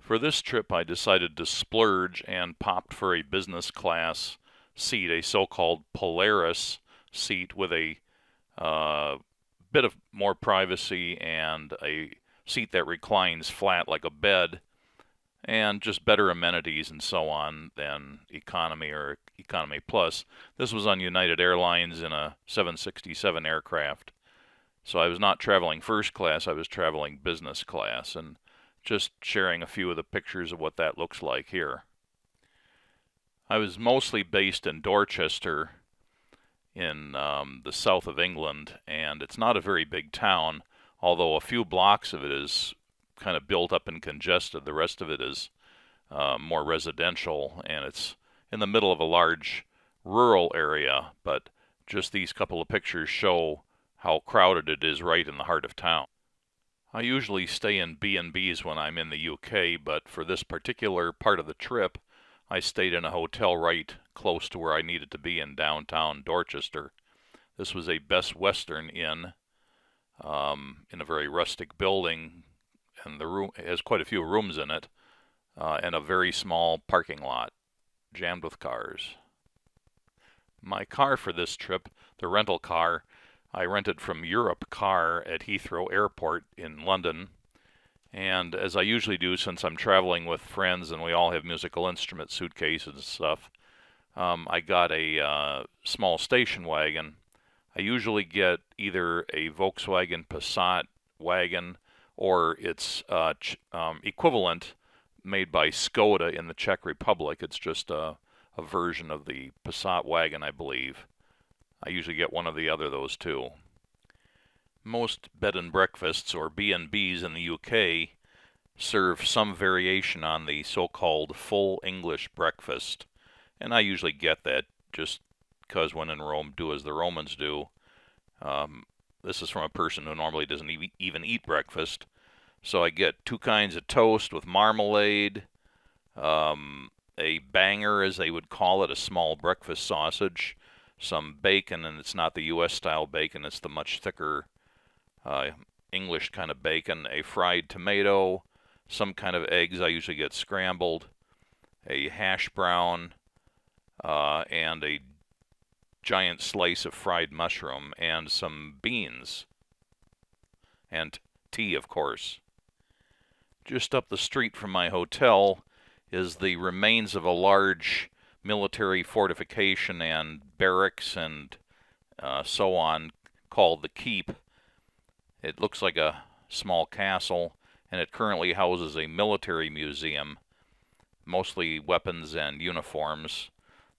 For this trip, I decided to splurge and popped for a business class seat, a so-called Polaris seat with a uh, bit of more privacy and a seat that reclines flat like a bed, and just better amenities and so on than economy or economy plus. This was on United Airlines in a 767 aircraft. So I was not traveling first class, I was traveling business class, and just sharing a few of the pictures of what that looks like here. I was mostly based in Dorchester in the south of England, and it's not a very big town, although a few blocks of it is kind of built up and congested. The rest of it is more residential, and it's in the middle of a large rural area, but just these couple of pictures show how crowded it is right in the heart of town. I usually stay in B&Bs when I'm in the UK, but for this particular part of the trip, I stayed in a hotel right close to where I needed to be in downtown Dorchester. This was a Best Western Inn in a very rustic building, and the room has quite a few rooms in it, and a very small parking lot, jammed with cars. My car for this trip, the rental car, I rented from Europe Car at Heathrow Airport in London, and as I usually do since I'm traveling with friends and we all have musical instrument suitcases and stuff, I got a small station wagon. I usually get either a Volkswagen Passat wagon or its equivalent made by Skoda in the Czech Republic. It's just a version of the Passat wagon, I believe. I usually get one of the other of those two. Most bed and breakfasts or B&Bs in the UK serve some variation on the so-called full English breakfast, and I usually get that just because when in Rome, do as the Romans do. This is from a person who normally doesn't even eat breakfast. So I get two kinds of toast with marmalade, a banger, as they would call it, a small breakfast sausage, some bacon, and it's not the U.S. style bacon, it's the much thicker English kind of bacon, a fried tomato, some kind of eggs, I usually get scrambled, a hash brown, and a giant slice of fried mushroom, and some beans, and tea, of course. Just up the street from my hotel is the remains of a large military fortification and barracks and so on, called the Keep. It looks like a small castle, and it currently houses a military museum, mostly weapons and uniforms.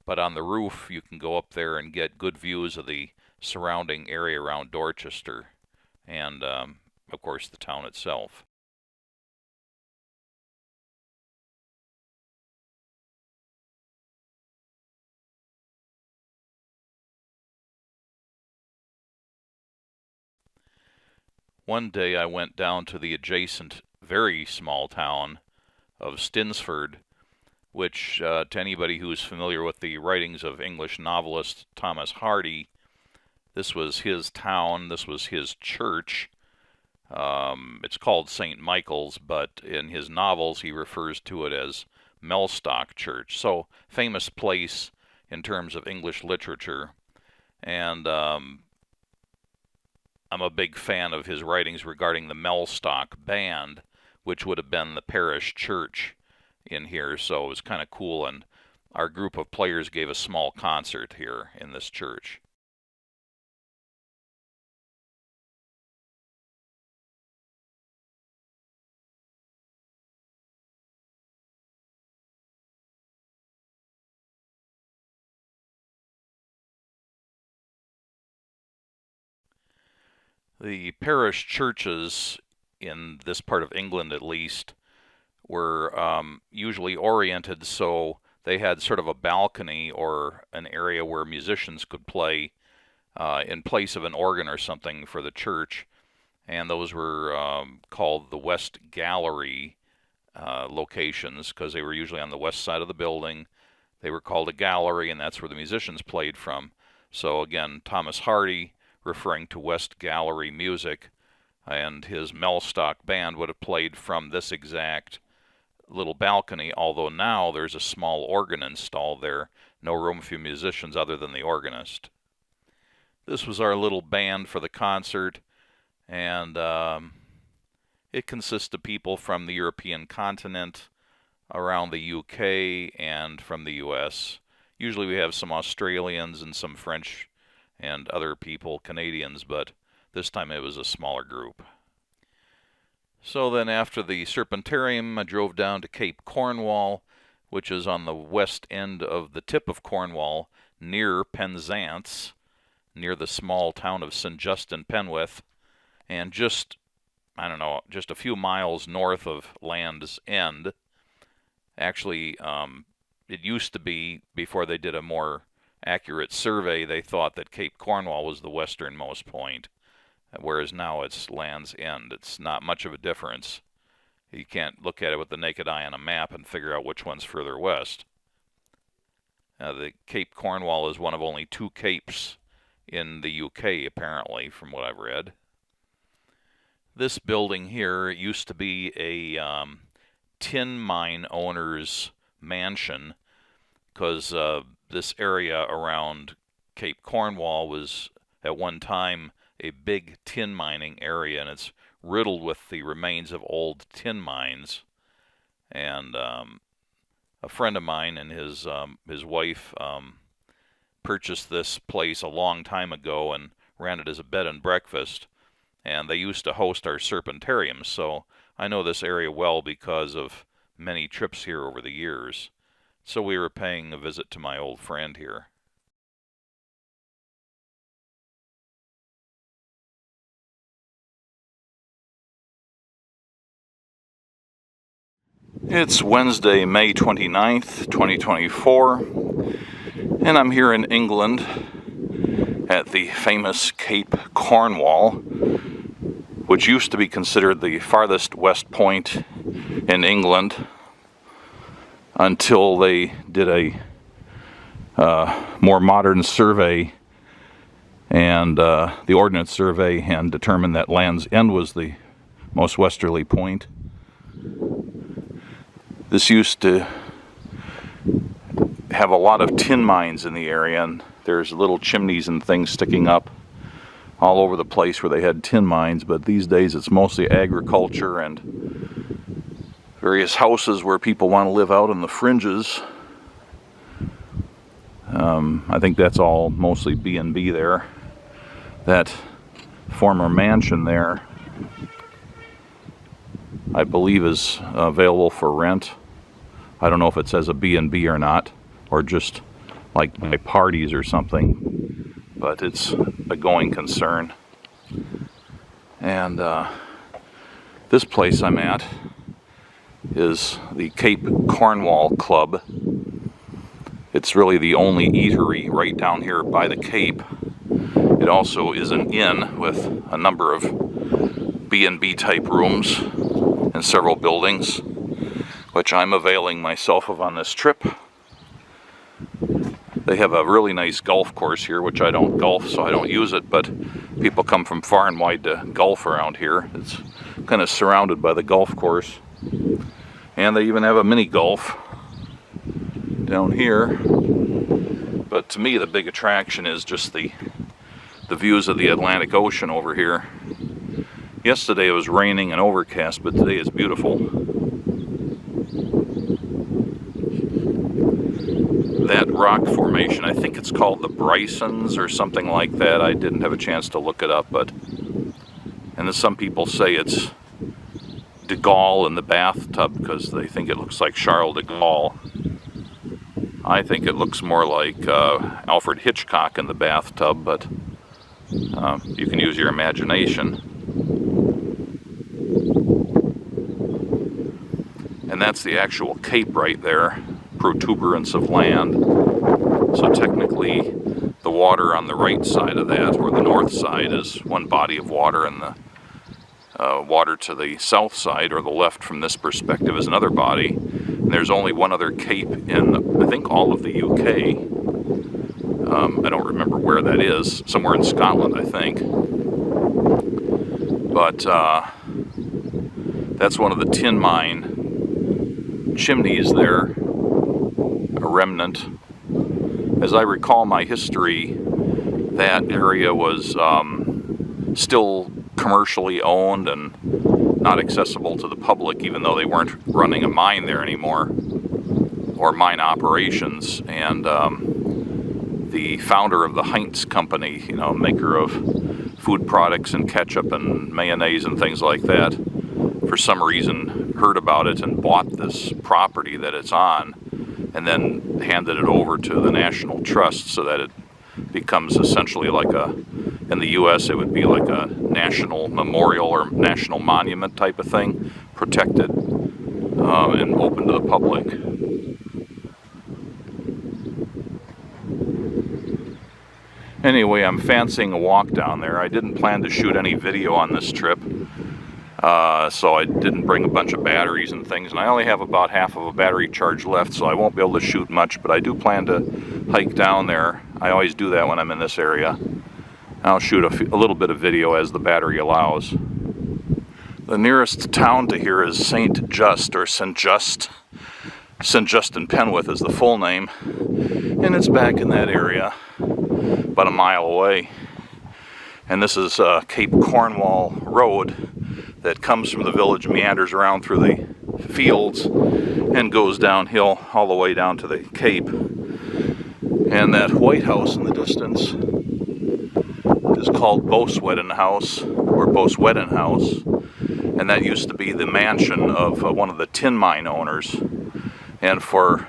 But on the roof, you can go up there and get good views of the surrounding area around Dorchester and, of course, the town itself. One day I went down to the adjacent, very small town of Stinsford, which, to anybody who's familiar with the writings of English novelist Thomas Hardy, this was his town, this was his church. It's called St. Michael's, but in his novels he refers to it as Mellstock Church. So, famous place in terms of English literature. And I'm a big fan of his writings regarding the Mellstock Band, which would have been the parish church in here, so it was kind of cool, and our group of players gave a small concert here in this church. The parish churches, in this part of England at least, were usually oriented so they had sort of a balcony or an area where musicians could play in place of an organ or something for the church, and those were called the West Gallery locations because they were usually on the west side of the building. They were called a gallery, and that's where the musicians played from. So again, Thomas Hardy, referring to West Gallery music, and his Mellstock Band would have played from this exact little balcony, although now there's a small organ installed there. No room for musicians other than the organist. This was our little band for the concert, and it consists of people from the European continent, around the UK, and from the US. Usually we have some Australians and some French and other people, Canadians, but this time it was a smaller group. So then after the Serpentarium, I drove down to Cape Cornwall, which is on the west end of the tip of Cornwall, near Penzance, near the small town of St. Justin Penwith, and just a few miles north of Land's End. Actually, it used to be, before they did a more accurate survey, they thought that Cape Cornwall was the westernmost point, whereas now it's Land's End. It's not much of a difference. You can't look at it with the naked eye on a map and figure out which one's further west. The Cape Cornwall is one of only 2 capes in the UK, apparently, from what I've read. This building here used to be a tin mine owner's mansion, because this area around Cape Cornwall was at one time a big tin mining area, and it's riddled with the remains of old tin mines. And a friend of mine and his wife purchased this place a long time ago and ran it as a bed and breakfast, and they used to host our Serpentarium, so I know this area well because of many trips here over the years. So we were paying a visit to my old friend here. It's Wednesday, May 29th, 2024, and I'm here in England at the famous Cape Cornwall, which used to be considered the farthest west point in England until they did a more modern survey and the Ordnance Survey, and determined that Land's End was the most westerly point. This used to have a lot of tin mines in the area, and there's little chimneys and things sticking up all over the place where they had tin mines, but these days it's mostly agriculture and various houses where people want to live out on the fringes. I think that's all mostly B&B there. That former mansion there, I believe, is available for rent. I don't know if it says a B&B or not, or just like by parties or something, but it's a going concern. And this place I'm at is the Cape Cornwall Club. It's really the only eatery right down here by the Cape. It also is an inn with a number of B&B type rooms in several buildings, which I'm availing myself of on this trip. They have a really nice golf course here, which I don't golf, so I don't use it, but people come from far and wide to golf around here. It's kind of surrounded by the golf course. And they even have a mini golf down here. But to me, the big attraction is just the views of the Atlantic Ocean over here. Yesterday it was raining and overcast, but today it's beautiful. That rock formation, I think it's called the Brysons or something like that. I didn't have a chance to look it up, but and then some people say it's de Gaulle in the bathtub because they think it looks like Charles de Gaulle. I think it looks more like Alfred Hitchcock in the bathtub, but you can use your imagination. And that's the actual cape right there, protuberance of land. So technically the water on the right side of that, or the north side, is one body of water, and the water to the south side, or the left from this perspective, is another body. And there's only one other cape in, I think, all of the UK. I don't remember where that is. Somewhere in Scotland, I think. But that's one of the tin mine chimneys there, a remnant. As I recall my history, that area was still commercially owned and not accessible to the public, even though they weren't running a mine there anymore, or mine operations. And the founder of the Heinz company, you know, maker of food products and ketchup and mayonnaise and things like that, for some reason heard about it and bought this property that it's on, and then handed it over to the National Trust so that it becomes essentially like a, in the US it would be like a national memorial or national monument type of thing, protected and open to the public. Anyway, I'm fancying a walk down there. I didn't plan to shoot any video on this trip, so I didn't bring a bunch of batteries and things, and I only have about half of a battery charge left, so I won't be able to shoot much, but I do plan to hike down there. I always do that when I'm in this area. I'll shoot a little bit of video as the battery allows. The nearest town to here is St. Just, or St. Just. St. Justin Penwith is the full name, and it's back in that area, about a mile away. And this is Cape Cornwall Road that comes from the village, meanders around through the fields, and goes downhill all the way down to the Cape. And that White House in the distance is called Boswedden House, or Boswedden House, and that used to be the mansion of one of the tin mine owners. And for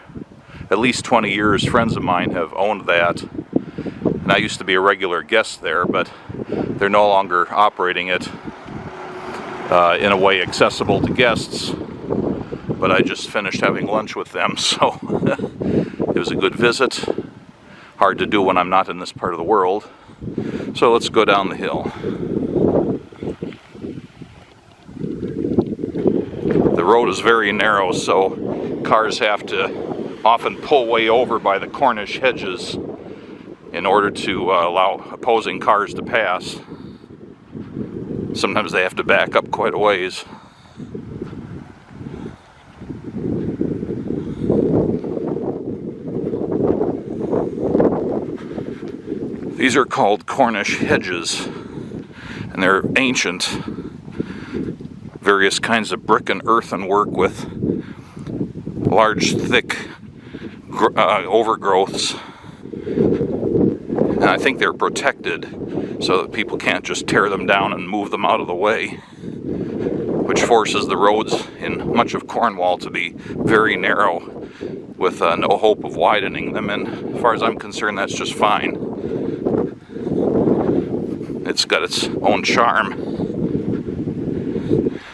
at least 20 years, friends of mine have owned that. And I used to be a regular guest there, but they're no longer operating it in a way accessible to guests. But I just finished having lunch with them, so it was a good visit. Hard to do when I'm not in this part of the world. So let's go down the hill. The road is very narrow, so cars have to often pull way over by the Cornish hedges in order to allow opposing cars to pass. Sometimes they have to back up quite a ways. These are called Cornish hedges, and they're ancient. Various kinds of brick and earthen work with large, thick overgrowths. And I think they're protected so that people can't just tear them down and move them out of the way, which forces the roads in much of Cornwall to be very narrow with no hope of widening them. And as far as I'm concerned, that's just fine. It's got its own charm.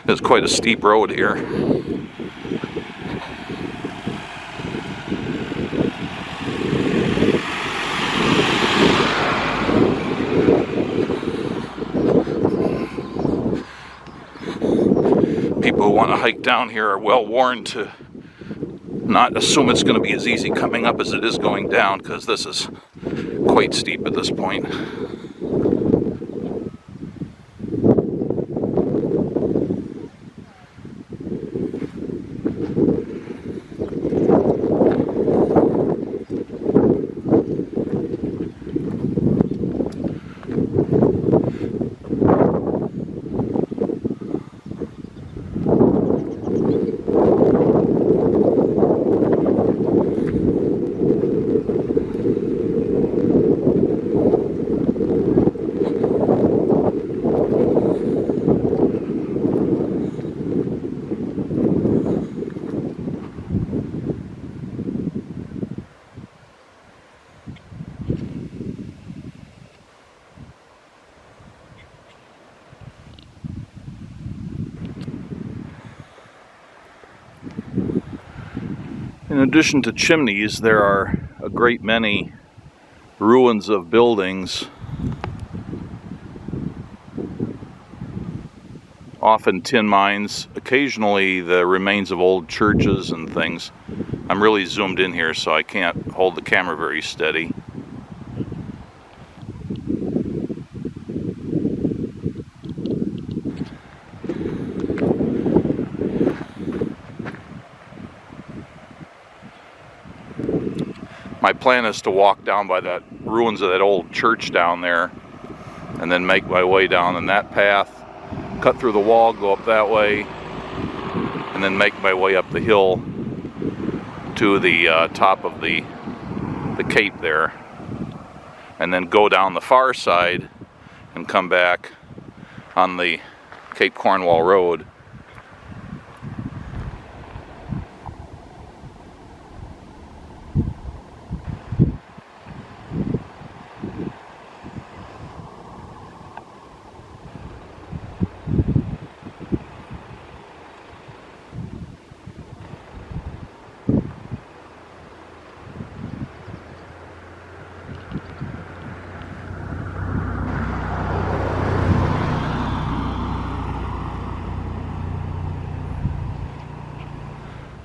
It's quite a steep road here. People who want to hike down here are well warned to not assume it's going to be as easy coming up as it is going down, because this is quite steep at this point. In addition to chimneys, there are a great many ruins of buildings, often tin mines, occasionally the remains of old churches and things. I'm really zoomed in here, so I can't hold the camera very steady. My plan is to walk down by the ruins of that old church down there, and then make my way down in that path, cut through the wall, go up that way, and then make my way up the hill to the top of the cape there, and then go down the far side and come back on the Cape Cornwall Road.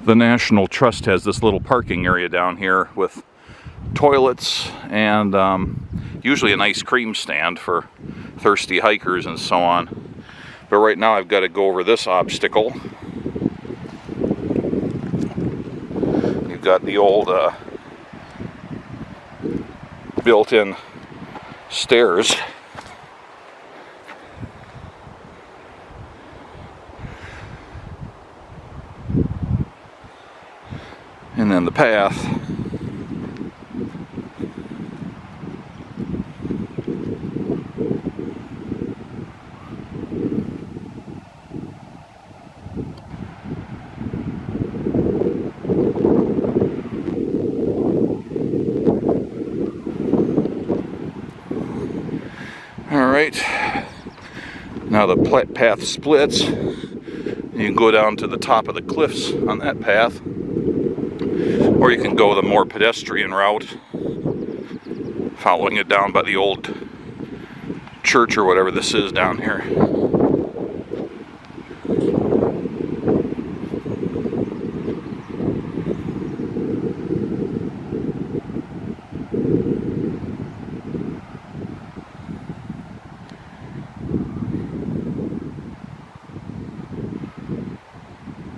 The National Trust has this little parking area down here with toilets and usually an ice cream stand for thirsty hikers and so on. But right now I've got to go over this obstacle. You've got the old built-in stairs. And then the path. All right. Now the path splits. You can go down to the top of the cliffs on that path. Or you can go the more pedestrian route, following it down by the old church or whatever this is down here.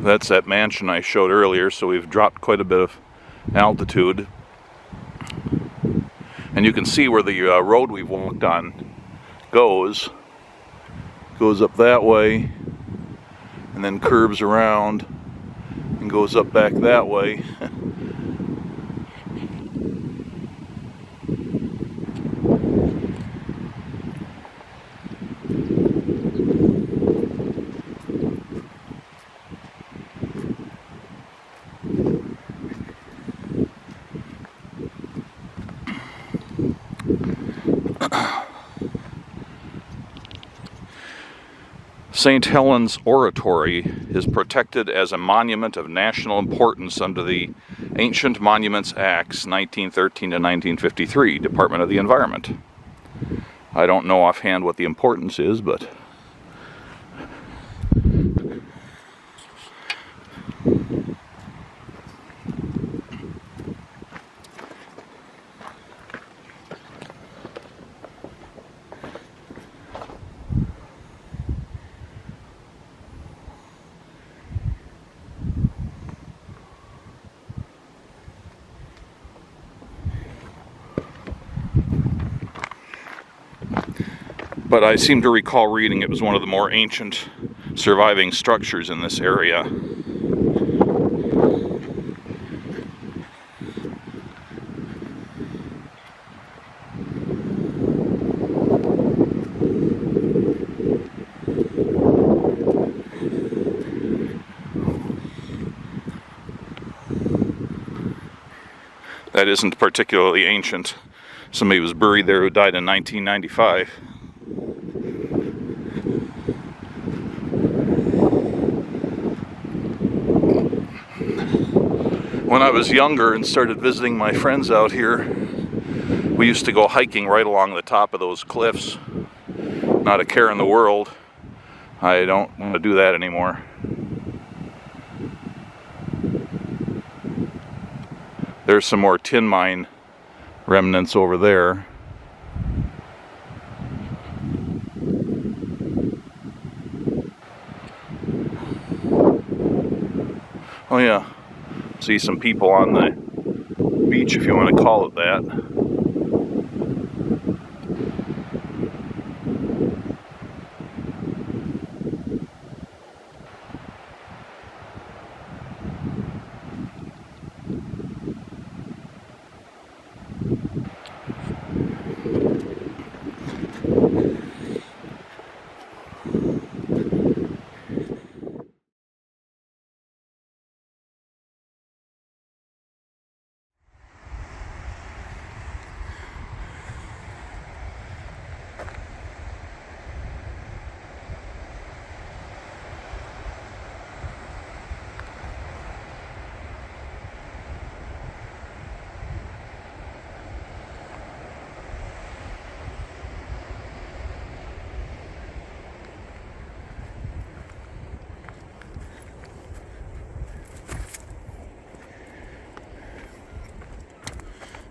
That's that mansion I showed earlier, so we've dropped quite a bit of altitude. And you can see where the road we've walked on goes up that way and then curves around and goes up back that way. St. Helens Oratory is protected as a monument of national importance under the Ancient Monuments Acts 1913 to 1953, Department of the Environment. I don't know offhand what the importance is, but I seem to recall reading it was one of the more ancient surviving structures in this area. That isn't particularly ancient. Somebody was buried there who died in 1995. When I was younger and started visiting my friends out here, we used to go hiking right along the top of those cliffs. Not a care in the world. I don't want to do that anymore. There's some more tin mine remnants over there. Oh yeah. See some people on beach, if you want to call it that.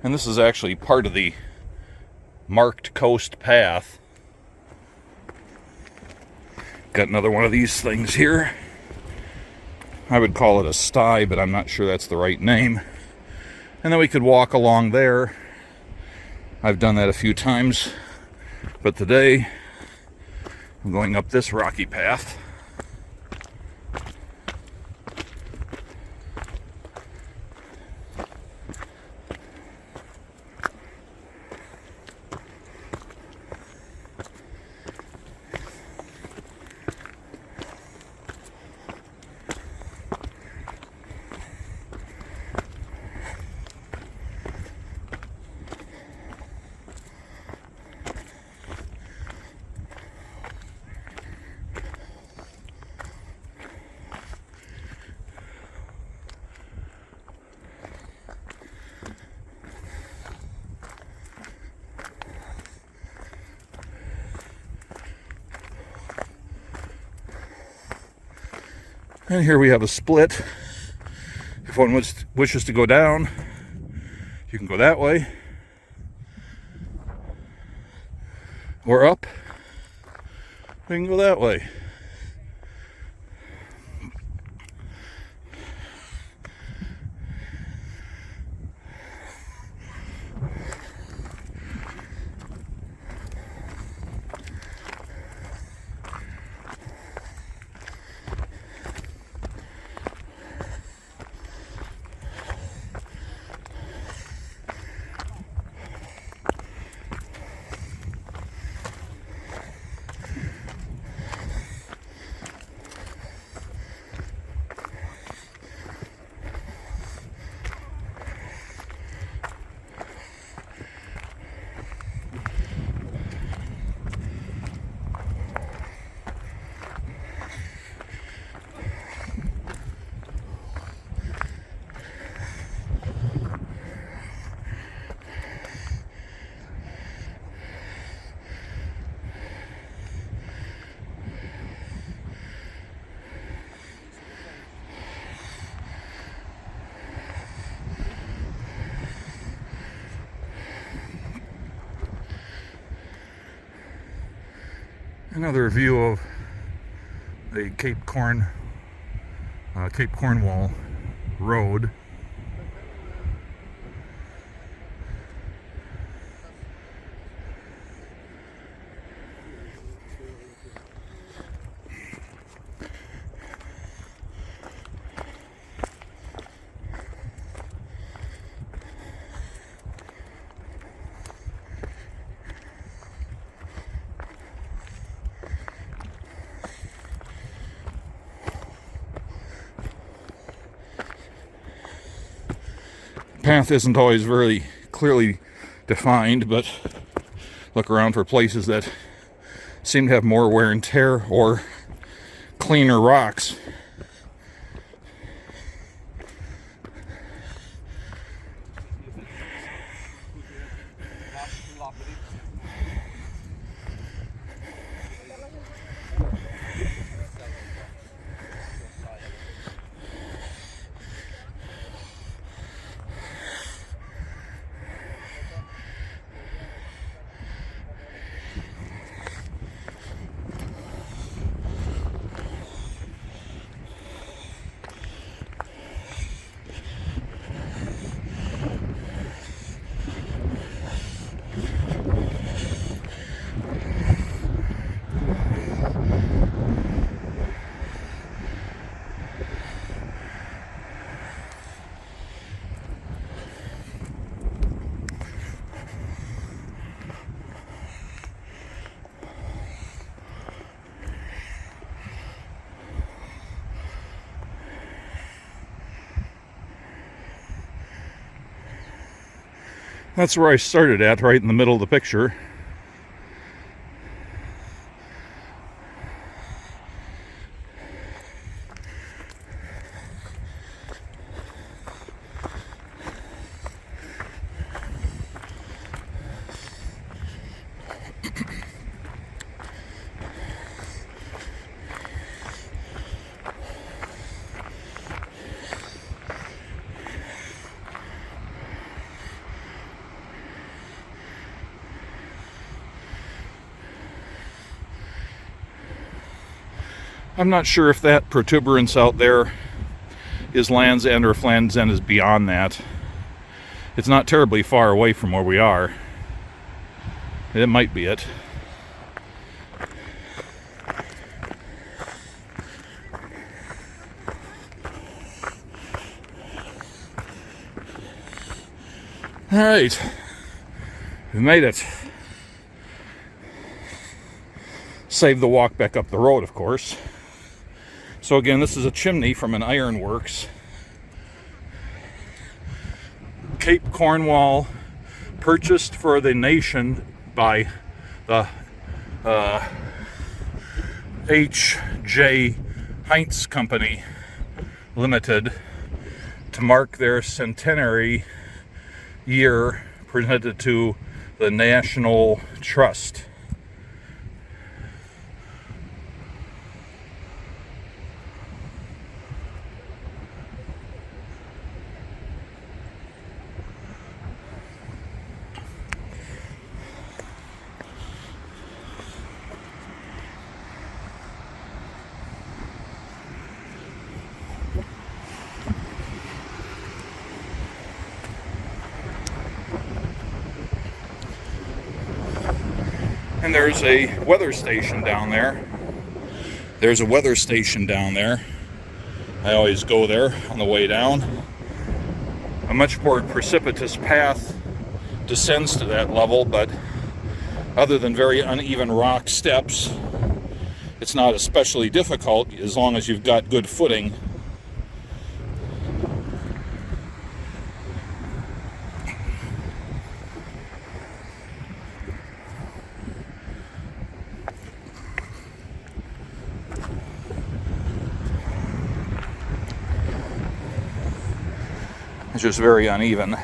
And this is actually part of the marked coast path. Got another one of these things here. I would call it a sty, but I'm not sure that's the right name. And then we could walk along there. I've done that a few times, but today I'm going up this rocky path. And here we have a split. If one wishes to go down, you can go that way. Or up, we can go that way. Another view of the Cape Cornwall road. Path isn't always very clearly defined, but look around for places that seem to have more wear and tear or cleaner rocks. That's where I started at, right in the middle of the picture. I'm not sure if that protuberance out there is Land's End or if Land's End is beyond that. It's not terribly far away from where we are. It might be it. All right, we made it. Save the walk back up the road, of course. So again, this is a chimney from an ironworks. Cape Cornwall, purchased for the nation by the H.J. Heinz Company Limited to mark their centenary year, presented to the National Trust. And there's a weather station down there. There's a weather station down there. I always go there on the way down. A much more precipitous path descends to that level, but other than very uneven rock steps, it's not especially difficult as long as you've got good footing. It's just very uneven.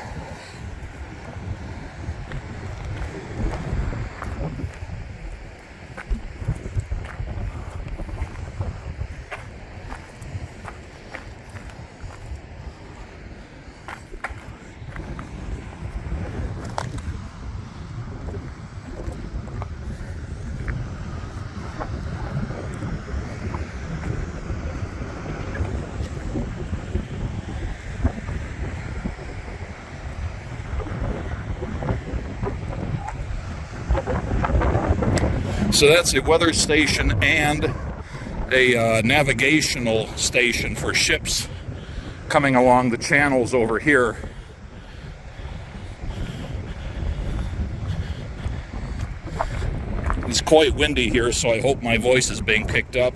So that's a weather station and a navigational station for ships coming along the channels over here. It's quite windy here, so I hope my voice is being picked up.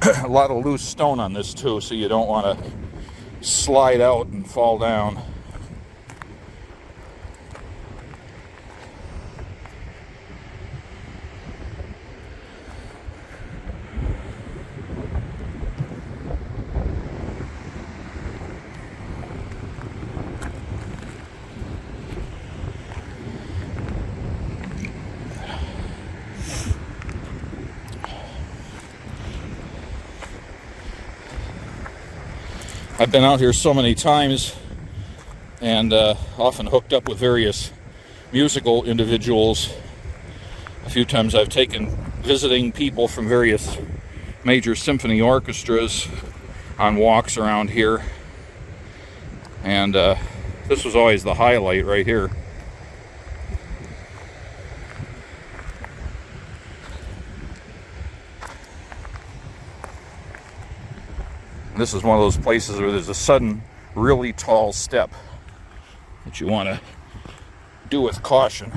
A lot of loose stone on this too, so you don't want to slide out and fall down. I've been out here so many times and often hooked up with various musical individuals. A few times I've taken visiting people from various major symphony orchestras on walks around here, and this was always the highlight right here. This is one of those places where there's a sudden, really tall step that you want to do with caution.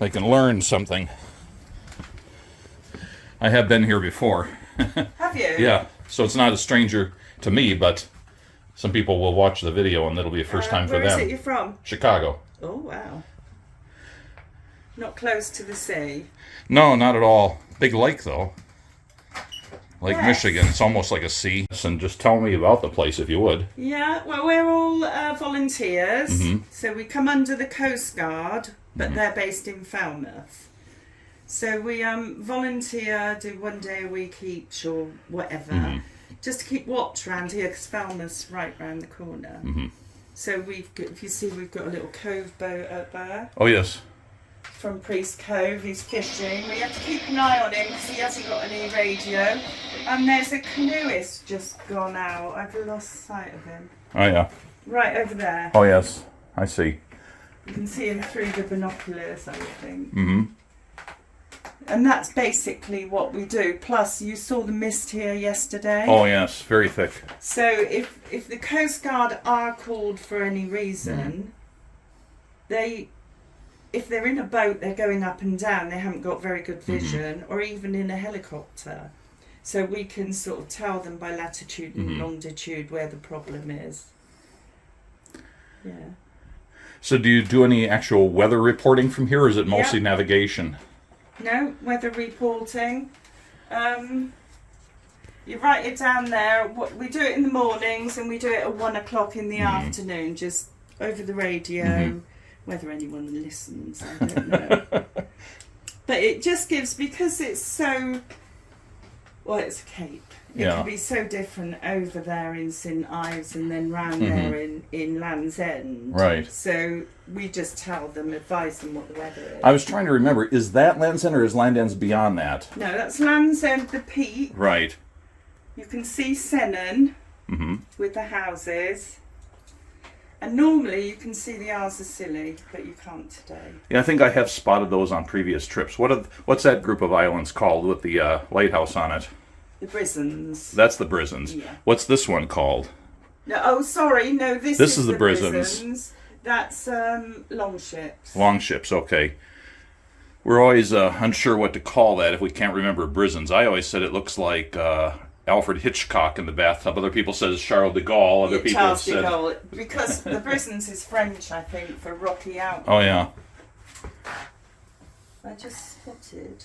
They can learn something. I have been here before. Have you? Yeah, so it's not a stranger to me, but some people will watch the video and it'll be a first time for them. Where is it you're from? Chicago. Oh, wow. Not close to the sea? No, not at all. Big lake, though. Lake Yes. Michigan. It's almost like a sea. And just tell me about the place, if you would. Yeah, well, we're all volunteers. Mm-hmm. So we come under the Coast Guard, but they're based in Falmouth. So we volunteer, do 1 day a week each or whatever, just to keep watch around here, because Falmouth's right round the corner. So we've got, if you see, we've got a little cove boat up there. Oh, yes. From Priest Cove, he's fishing. We have to keep an eye on him because he hasn't got any radio. And there's a canoeist just gone out. I've lost sight of him. Oh, yeah. Right over there. Oh, yes. I see. You can see him through the binoculars, I think. Mm-hmm. And that's basically what we do. Plus, you saw the mist here yesterday. Oh, yes. Very thick. So if the Coast Guard are called for any reason, if they're in a boat, they're going up and down, they haven't got very good vision, or even in a helicopter. So we can sort of tell them by latitude and longitude where the problem is. Yeah. So do you do any actual weather reporting from here, or is it mostly navigation? No, weather reporting. You write it down there. We do it in the mornings and we do it at 1 o'clock in the afternoon, just over the radio. Whether anyone listens, I don't know. But it just gives, because it's so, well, it's a cape. It can be so different over there in St Ives and then round there in Land's End. Right. So we just tell them, advise them what the weather is. I was trying to remember, is that Land's End or is Land's End beyond that? No, that's Land's End, the peak. Right. You can see Sennan with the houses. And normally you can see the Isles of Scilly, but you can't today. Yeah, I think I have spotted those on previous trips. What's that group of islands called with the lighthouse on it? The Brisons. That's the Brisons. Yeah. What's this one called? No, oh, sorry. No, this is the Brisons. That's Longships. Longships, okay. We're always unsure what to call that if we can't remember Brisons. I always said it looks like Alfred Hitchcock in the bathtub. Other people said Charles de Gaulle. Other people Charles said... de Gaulle. Because the Brisons is French, I think, for rocky outlook. Oh, yeah. I just spotted.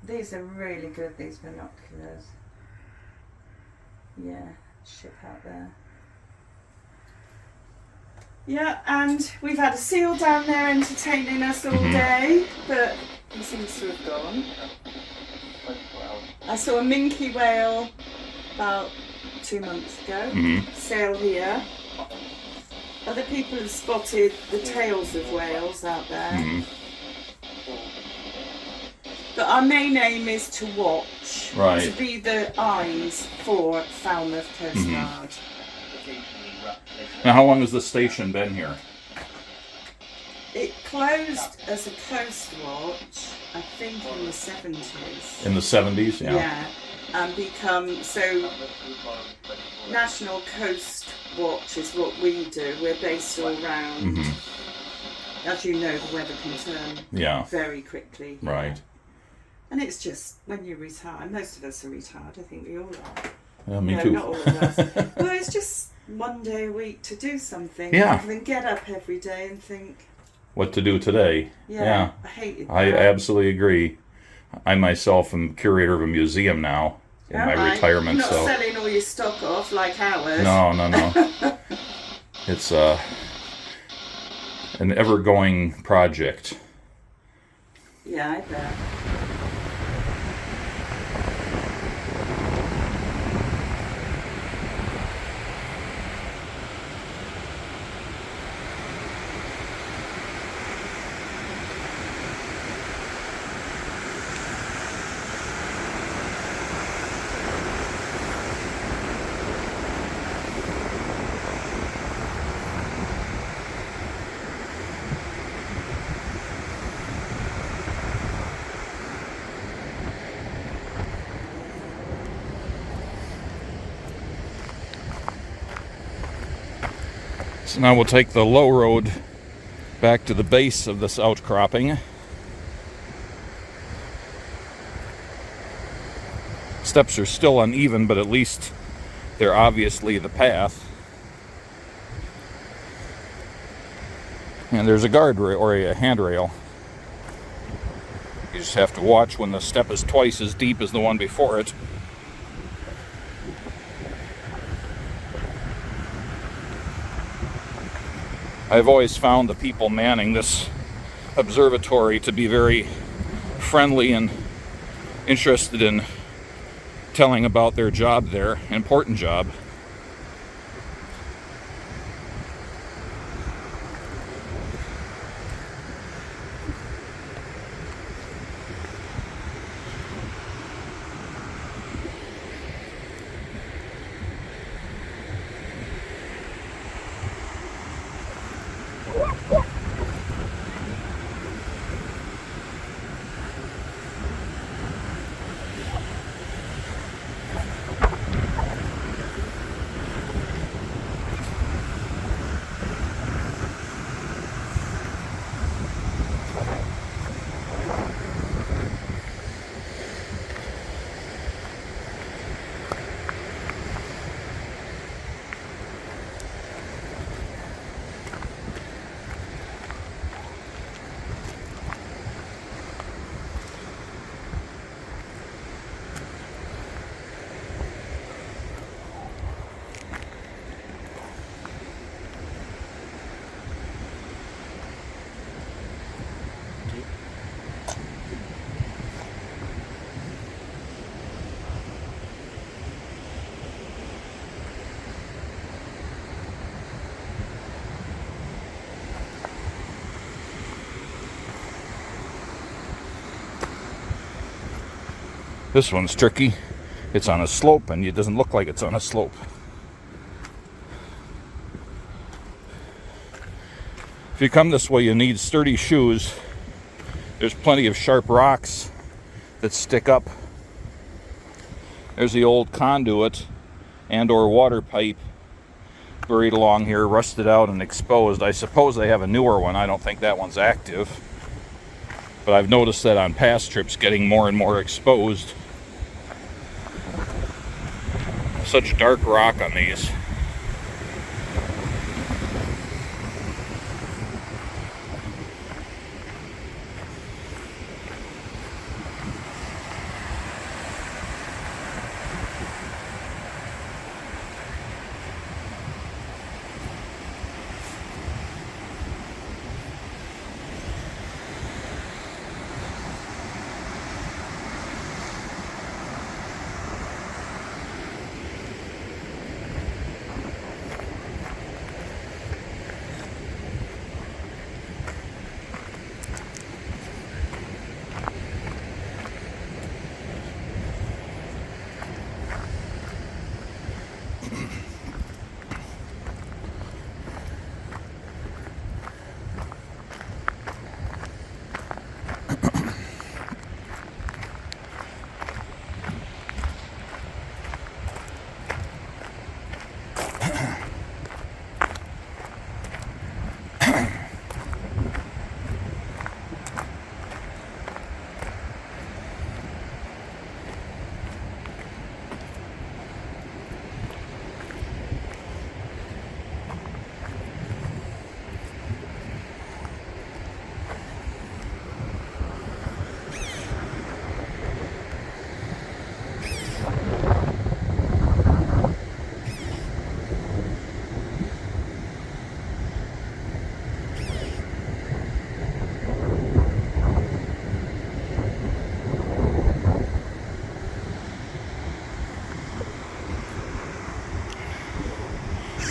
These are really good, these binoculars. Yeah, ship out there. Yeah, and we've had a seal down there entertaining us all day, but he seems to have gone. I saw a minke whale about 2 months ago, sail here. Other people have spotted the tails of whales out there. But our main aim is to watch, to be the eyes for Falmouth Coast Guard. Now, how long has the station been here? It closed as a coast watch, I think, in the 70s. In the 70s, yeah. Yeah, and become, so National Coast Watch is what we do. We're based all round. As you know, the weather can turn very quickly. Right. And it's just, when you retire, most of us are retired, I think we all are. Yeah, me No, too. not all of us. Well, it's just one day a week to do something. Yeah. Rather than get up every day and think, What to do today? yeah. I hated that. I absolutely agree. I myself am curator of a museum now in my retirement. You're not selling all your stock off like ours. No. It's an ever-going project. Yeah, I bet. So now we'll take the low road back to the base of this outcropping. Steps are still uneven, but at least they're obviously the path. And there's a guardrail or a handrail. You just have to watch when the step is twice as deep as the one before it. I've always found the people manning this observatory to be very friendly and interested in telling about their job there, an important job. This one's tricky. It's on a slope and it doesn't look like it's on a slope. If you come this way, you need sturdy shoes. There's plenty of sharp rocks that stick up. There's the old conduit and or water pipe buried along here, rusted out and exposed. I suppose they have a newer one. I don't think that one's active. But I've noticed that on past trips getting more and more exposed. Such dark rock on these.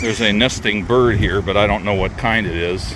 There's a nesting bird here, but I don't know what kind it is.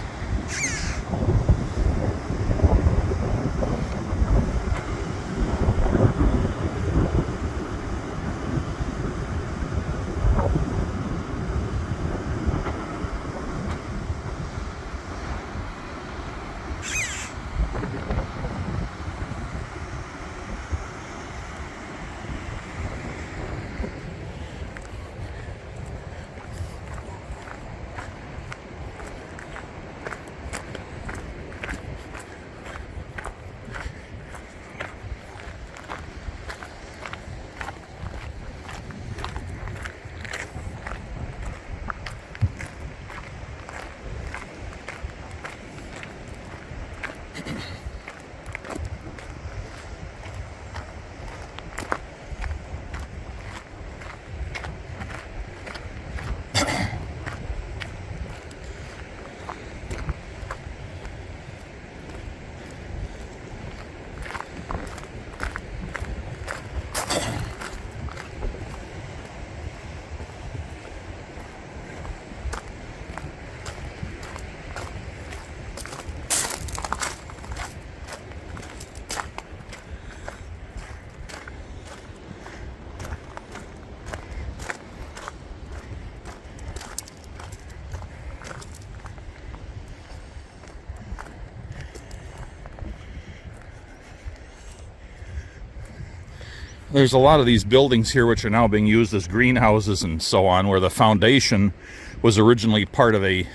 There's a lot of these buildings here which are now being used as greenhouses and so on, where the foundation was originally part of a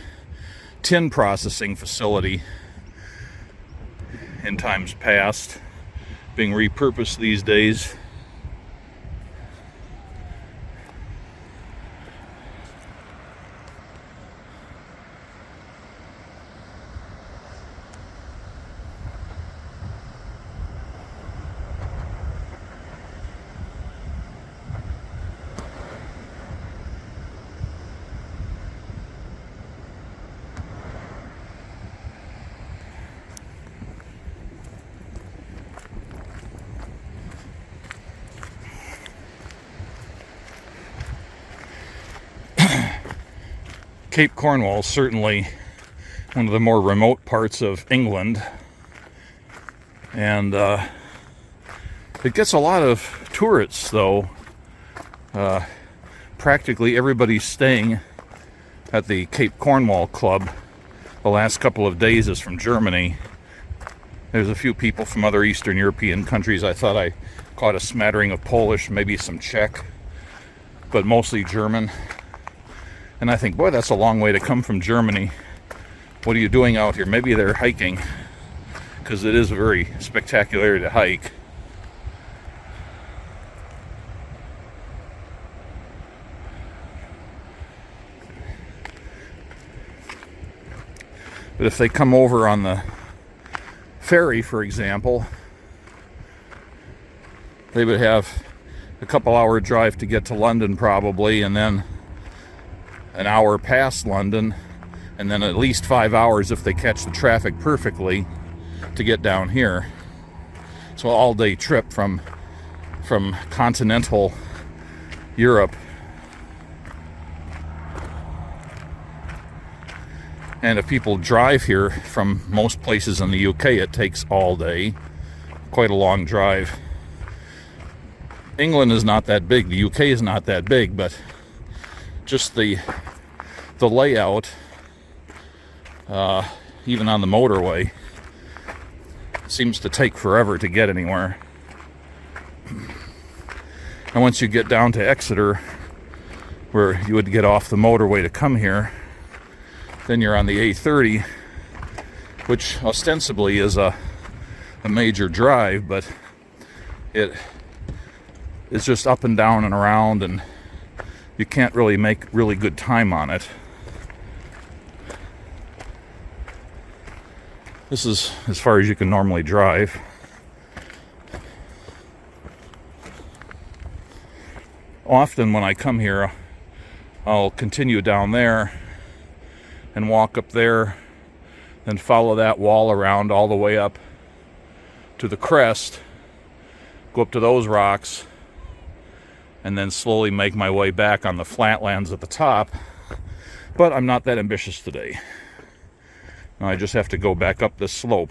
tin processing facility in times past, being repurposed these days. Cape Cornwall is certainly one of the more remote parts of England, and it gets a lot of tourists, though. Practically everybody's staying at the Cape Cornwall Club the last couple of days is from Germany. There's a few people from other Eastern European countries. I thought I caught a smattering of Polish, maybe some Czech, but mostly German. And I think, boy, that's a long way to come from Germany. What are you doing out here? Maybe they're hiking, because it is very spectacular to hike. But if they come over on the ferry, for example, they would have a couple-hour drive to get to London probably, and then an hour past London, and then at least 5 hours if they catch the traffic perfectly to get down here. So an all-day trip from continental Europe. And if people drive here from most places in the UK, it takes all day. Quite a long drive. England is not that big. The UK is not that big, but just the layout, even on the motorway, seems to take forever to get anywhere. And once you get down to Exeter, where you would get off the motorway to come here, then you're on the A30, which ostensibly is a major drive, but it is just up and down and around, and you can't really make really good time on it. This is as far as you can normally drive. Often when I come here, I'll continue down there and walk up there, then follow that wall around all the way up to the crest, go up to those rocks, and then slowly make my way back on the flatlands at the top, But I'm not that ambitious today. I just have to go back up this slope.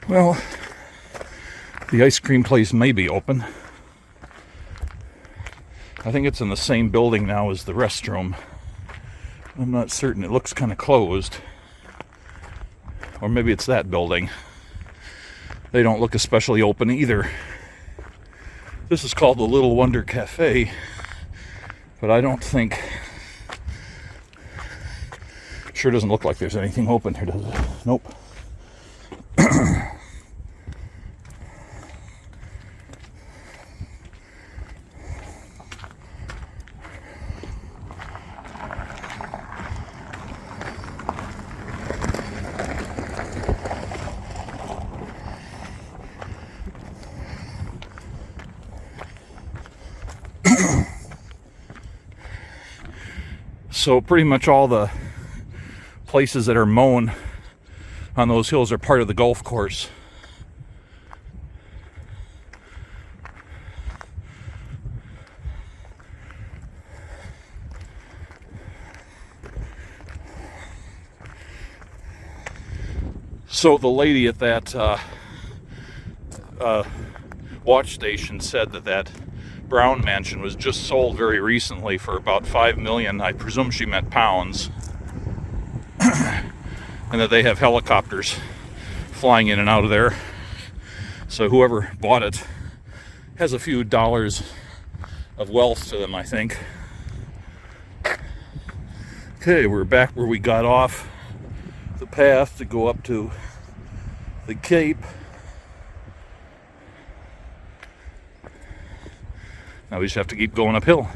Well, the ice cream place may be open. I think it's in the same building now as the restroom. I'm not certain. It looks kind of closed. Or maybe it's that building. They don't look especially open either. This is called the Little Wonder Cafe, but I don't think... Sure doesn't look like there's anything open here, does it? Nope. So pretty much all the places that are mown on those hills are part of the golf course. So the lady at that watch station said that Brown mansion was just sold very recently for about $5 million. I presume she meant pounds. And that they have helicopters flying in and out of there. So whoever bought it has a few dollars of wealth to them, I think. Okay, we're back where we got off the path to go up to the Cape. Now we just have to keep going uphill.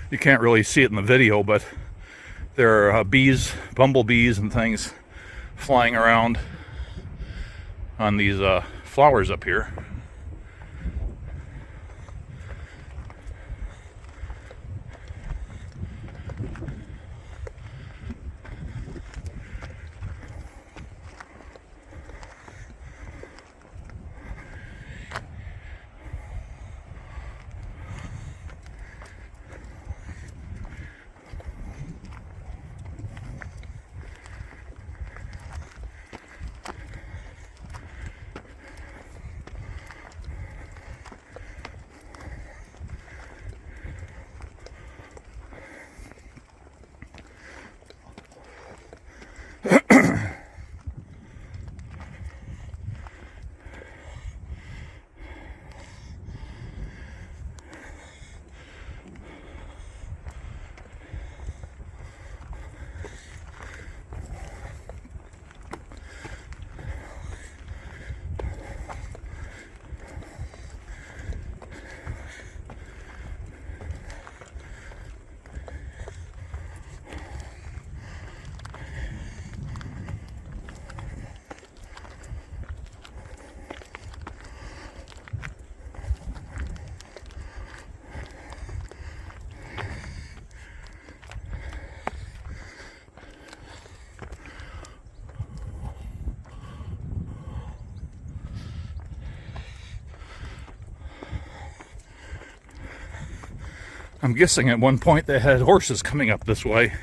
You can't really see it in the video, but there are bees, bumblebees and things flying around on these flowers up here. I'm guessing at one point they had horses coming up this way.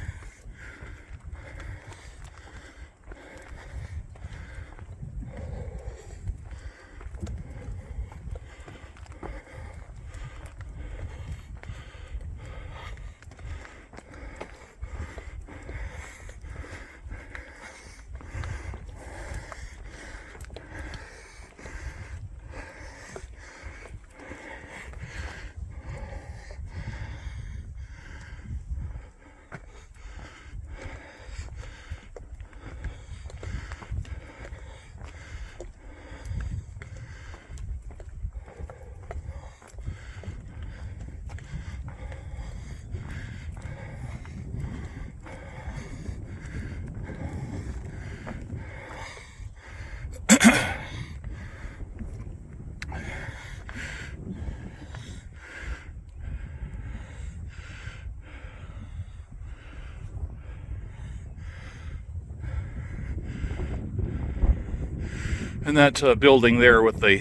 And that building there with the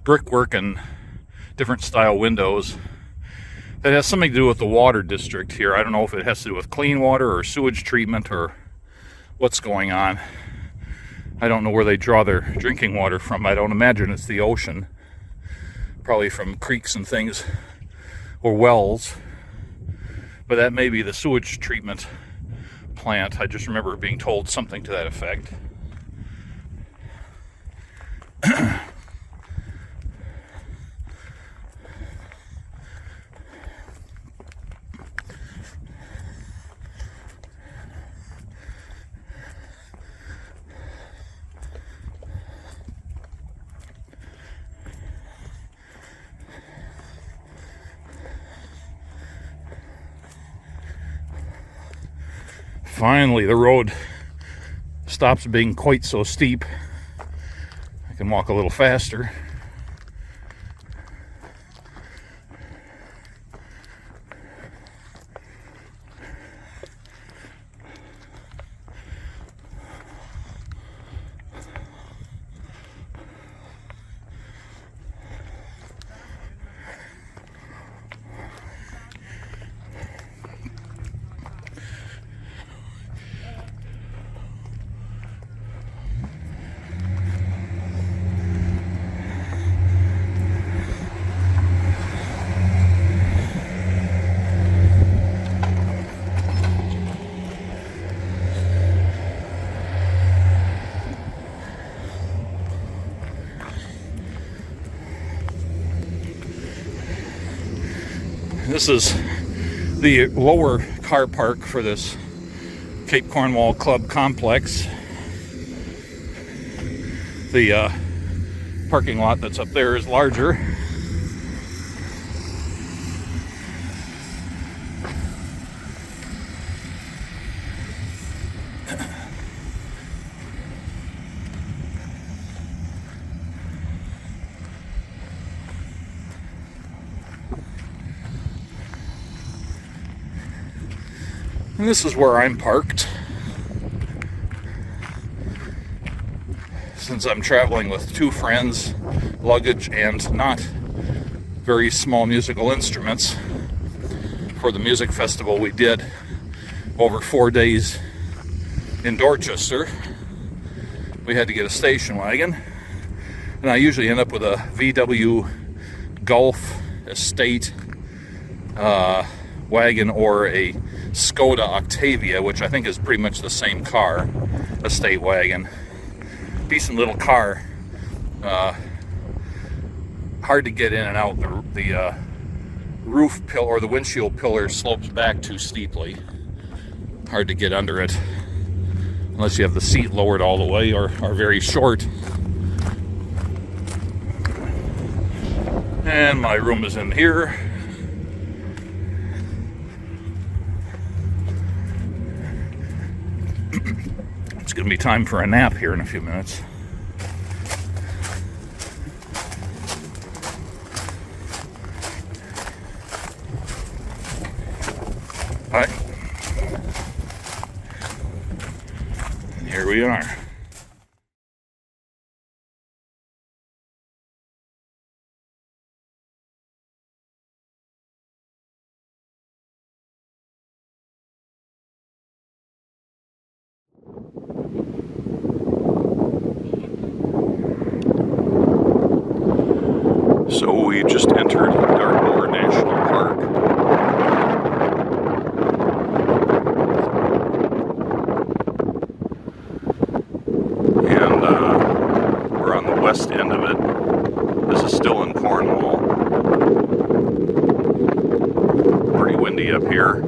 brickwork and different style windows, that has something to do with the water district here. I don't know if it has to do with clean water or sewage treatment or what's going on. I don't know where they draw their drinking water from. I don't imagine it's the ocean. Probably from creeks and things, or wells. But that may be the sewage treatment plant. I just remember being told something to that effect. Finally, the road stops being quite so steep. I can walk a little faster. This is the lower car park for this Cape Cornwall Club complex. The parking lot that's up there is larger. And this is where I'm parked. Since I'm traveling with 2 friends, luggage, and not very small musical instruments for the music festival we did over 4 days in Dorchester, we had to get a station wagon. And I usually end up with a VW Golf Estate wagon or a Skoda Octavia, which I think is pretty much the same car, estate wagon. Decent little car. Hard to get in and out. The roof pillar or the windshield pillar slopes back too steeply. Hard to get under it unless you have the seat lowered all the way or are very short. And my room is in here. It's going to be time for a nap here in a few minutes. All right. And here we are. So we just entered Dartmoor National Park. And we're on the west end of it. This is still in Cornwall. Pretty windy up here.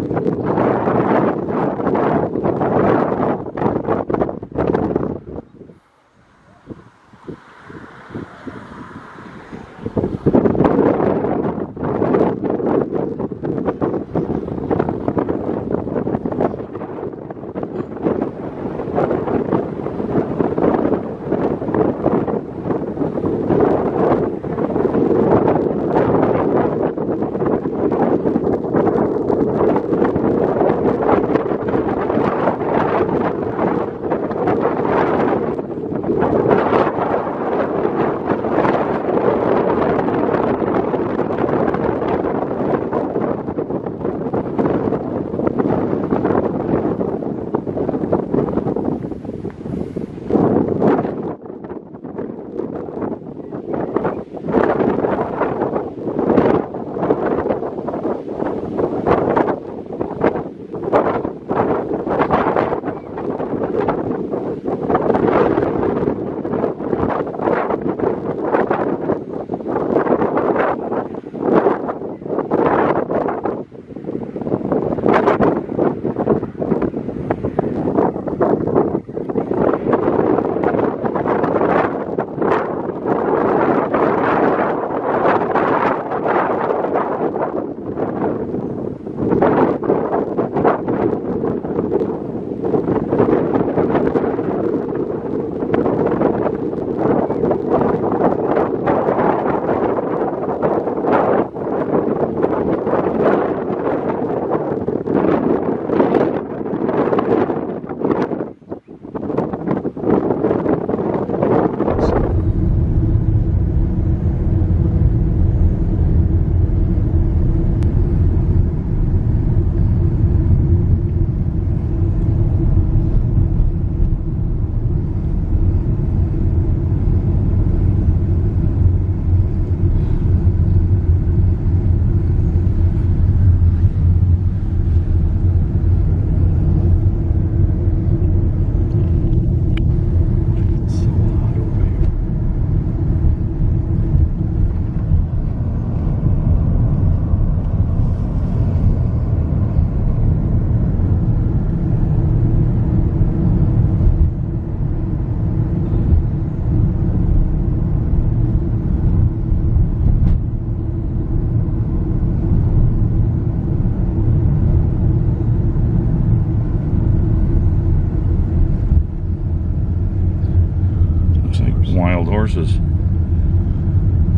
horses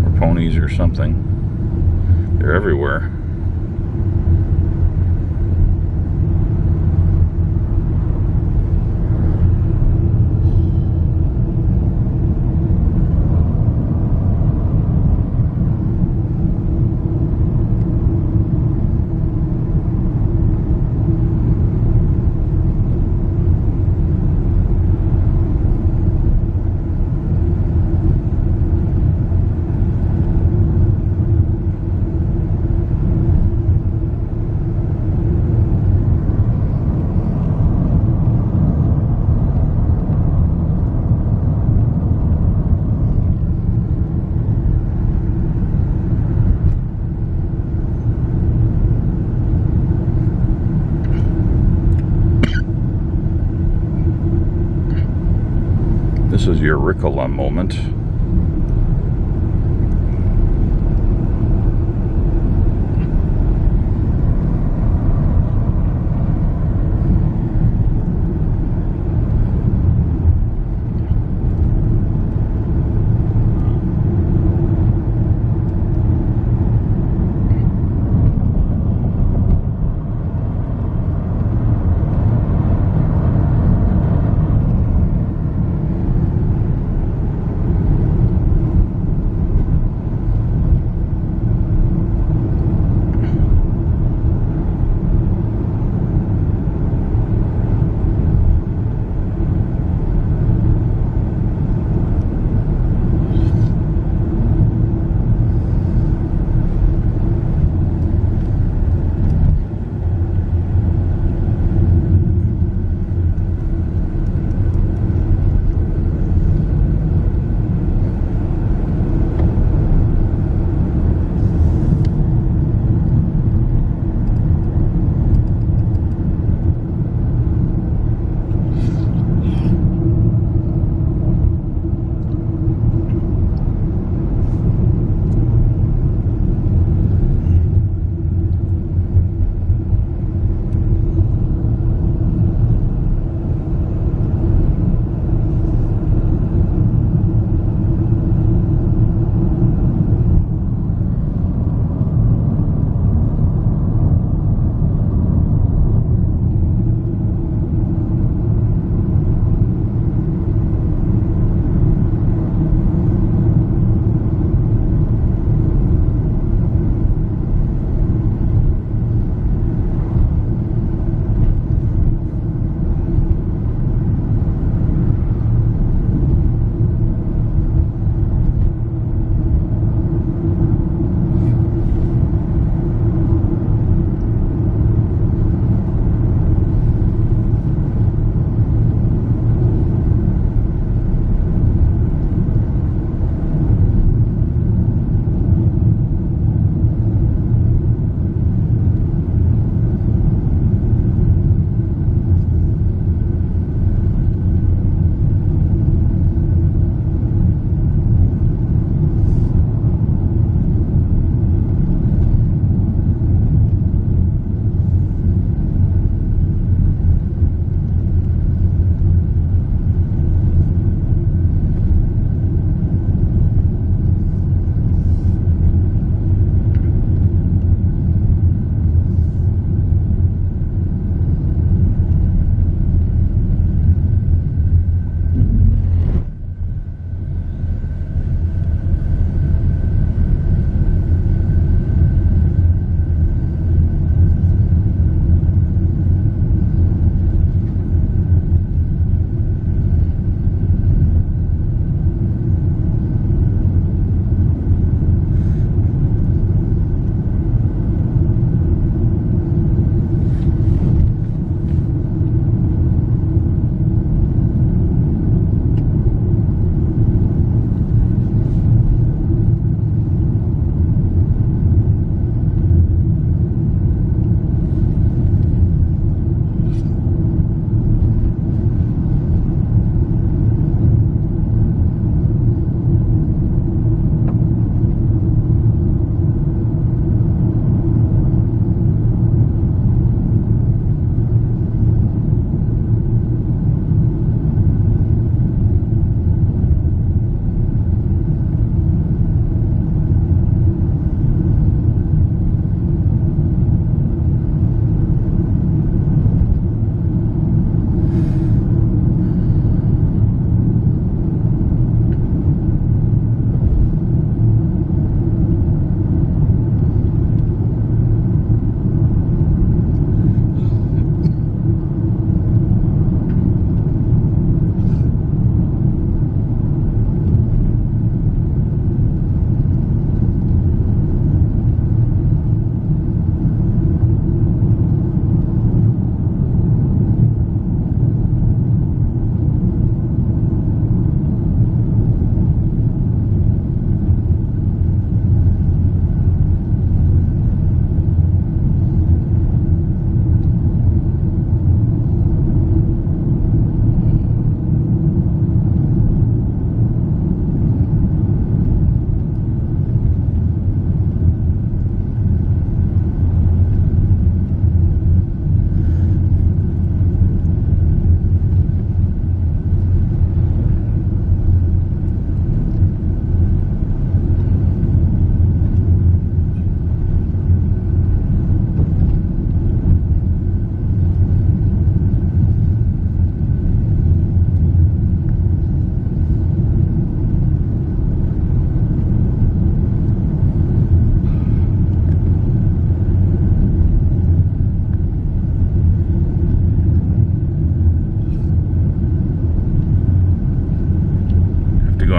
or ponies or something. They're everywhere. This is your Ricola moment.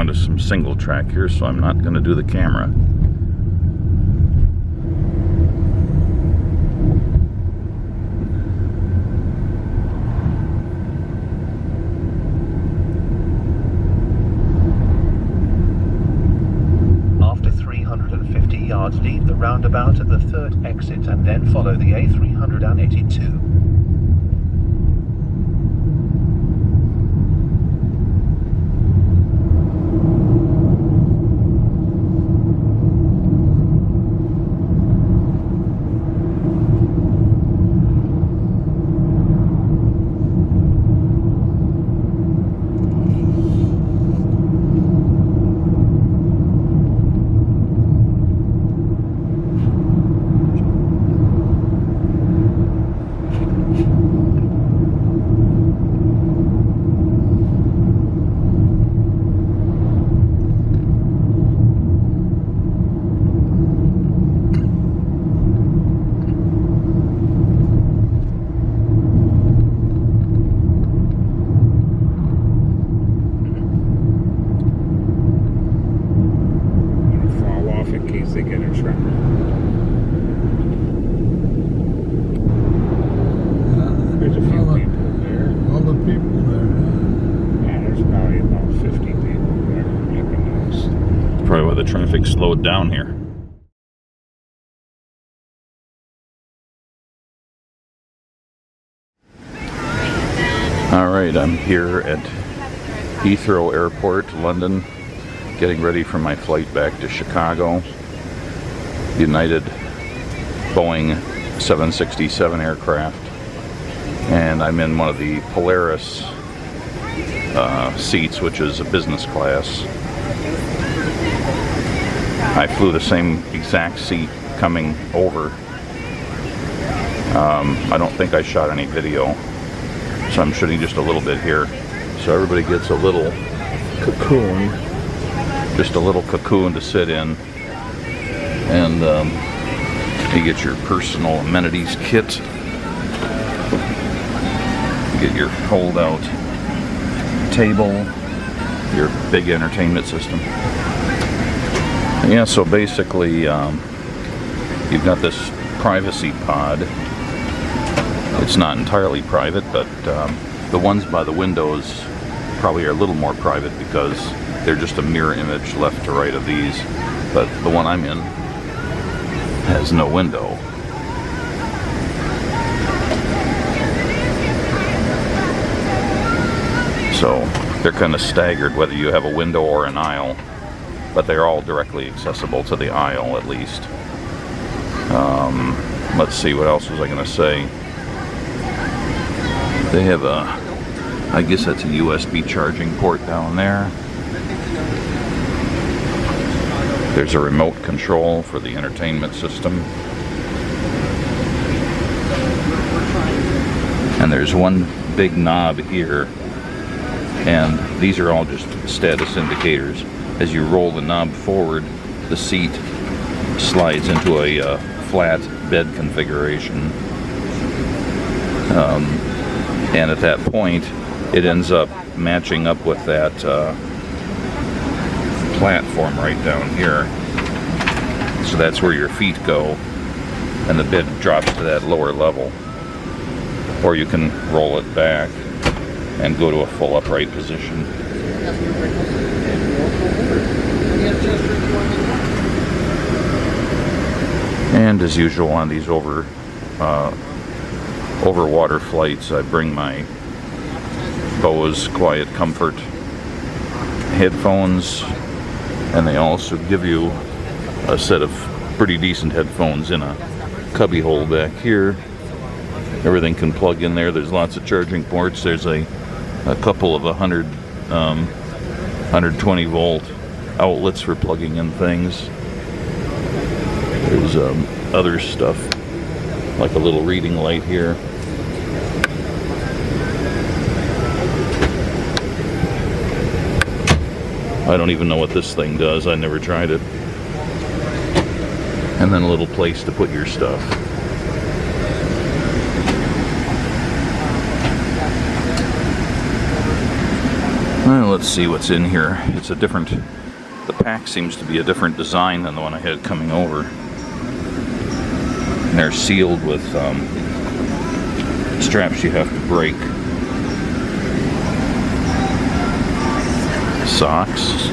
onto some single track here, so I'm not going to do the camera. After 350 yards, leave the roundabout at the third exit and then follow the A382. Probably why the traffic slowed down here. Alright, I'm here at Heathrow Airport, London, getting ready for my flight back to Chicago. United Boeing 767 aircraft, and I'm in one of the Polaris seats, which is a business class. I flew the same exact seat coming over. I don't think I shot any video, so I'm shooting just a little bit here. So everybody gets a little cocoon, just a little cocoon to sit in, and you get your personal amenities kit. You get your fold-out table, your big entertainment system. Yeah, so basically, you've got this privacy pod. It's not entirely private, but the ones by the windows probably are a little more private because they're just a mirror image left to right of these. But the one I'm in has no window. So they're kind of staggered whether you have a window or an aisle, but they're all directly accessible to the aisle at least. Let's see, what else was I going to say? They have I guess that's a USB charging port down there. There's a remote control for the entertainment system. And there's one big knob here, and these are all just status indicators. As you roll the knob forward, the seat slides into a flat bed configuration. And at that point, it ends up matching up with that platform right down here. So that's where your feet go, and the bed drops to that lower level. Or you can roll it back and go to a full upright position. And as usual on these over water flights, I bring my Bose Quiet Comfort headphones, and they also give you a set of pretty decent headphones in a cubby hole back here. Everything can plug in there. There's lots of charging ports. There's a couple of 120 volt outlets for plugging in things. There's other stuff like a little reading light here. I don't even know what this thing does. I never tried it. And then a little place to put your stuff. Let's see what's in here. It's a different, the pack seems to be a different design than the one I had coming over. And they're sealed with straps you have to break. Socks.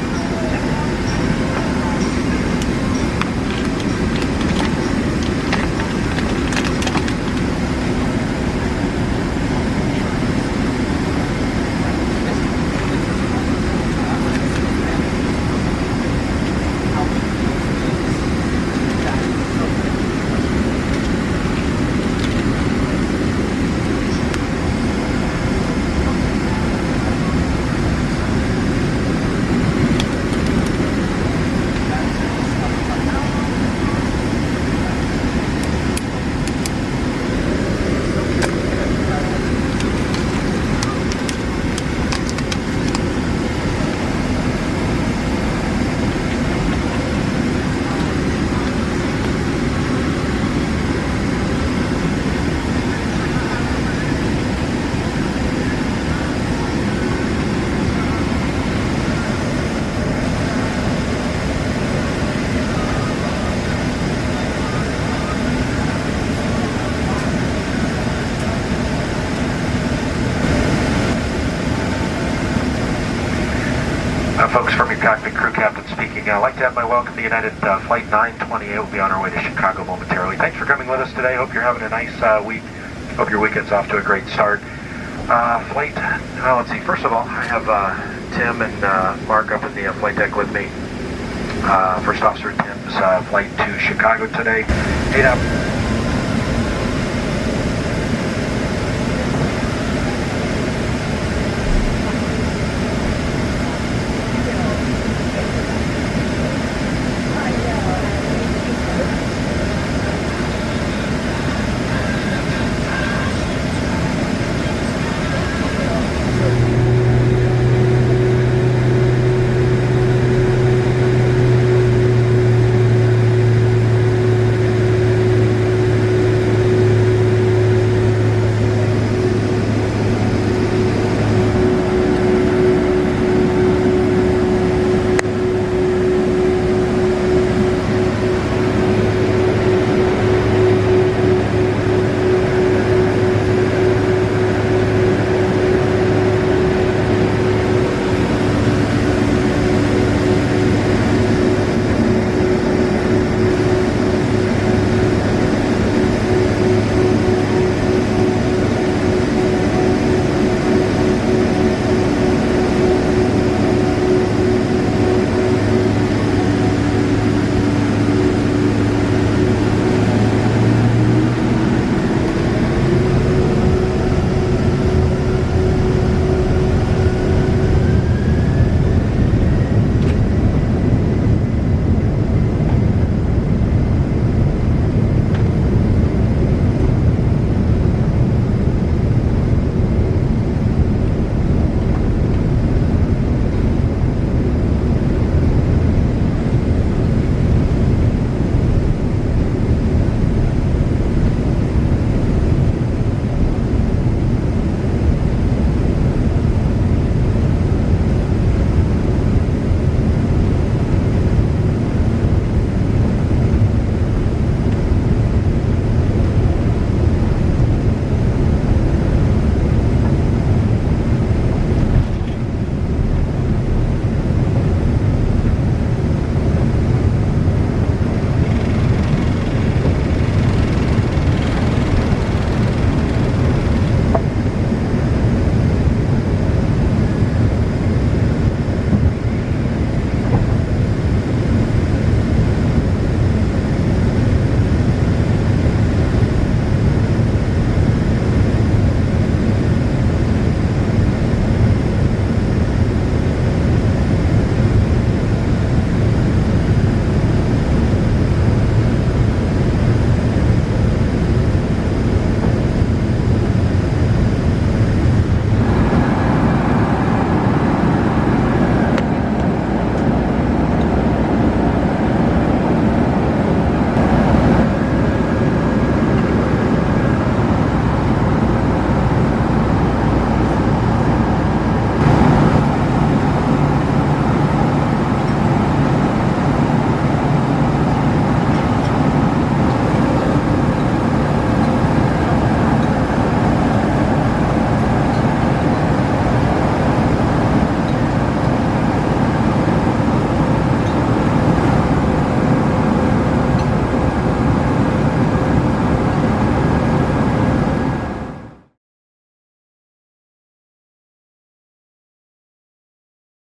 Folks, from your cockpit crew captain speaking. I'd like to have my welcome to United Flight 928. We'll be on our way to Chicago momentarily. Thanks for coming with us today. Hope you're having a nice week. Hope your weekend's off to a great start. Flight, let's see. First of all, I have Tim and Mark up in the flight deck with me. First Officer Tim's flight to Chicago today. 8 hours.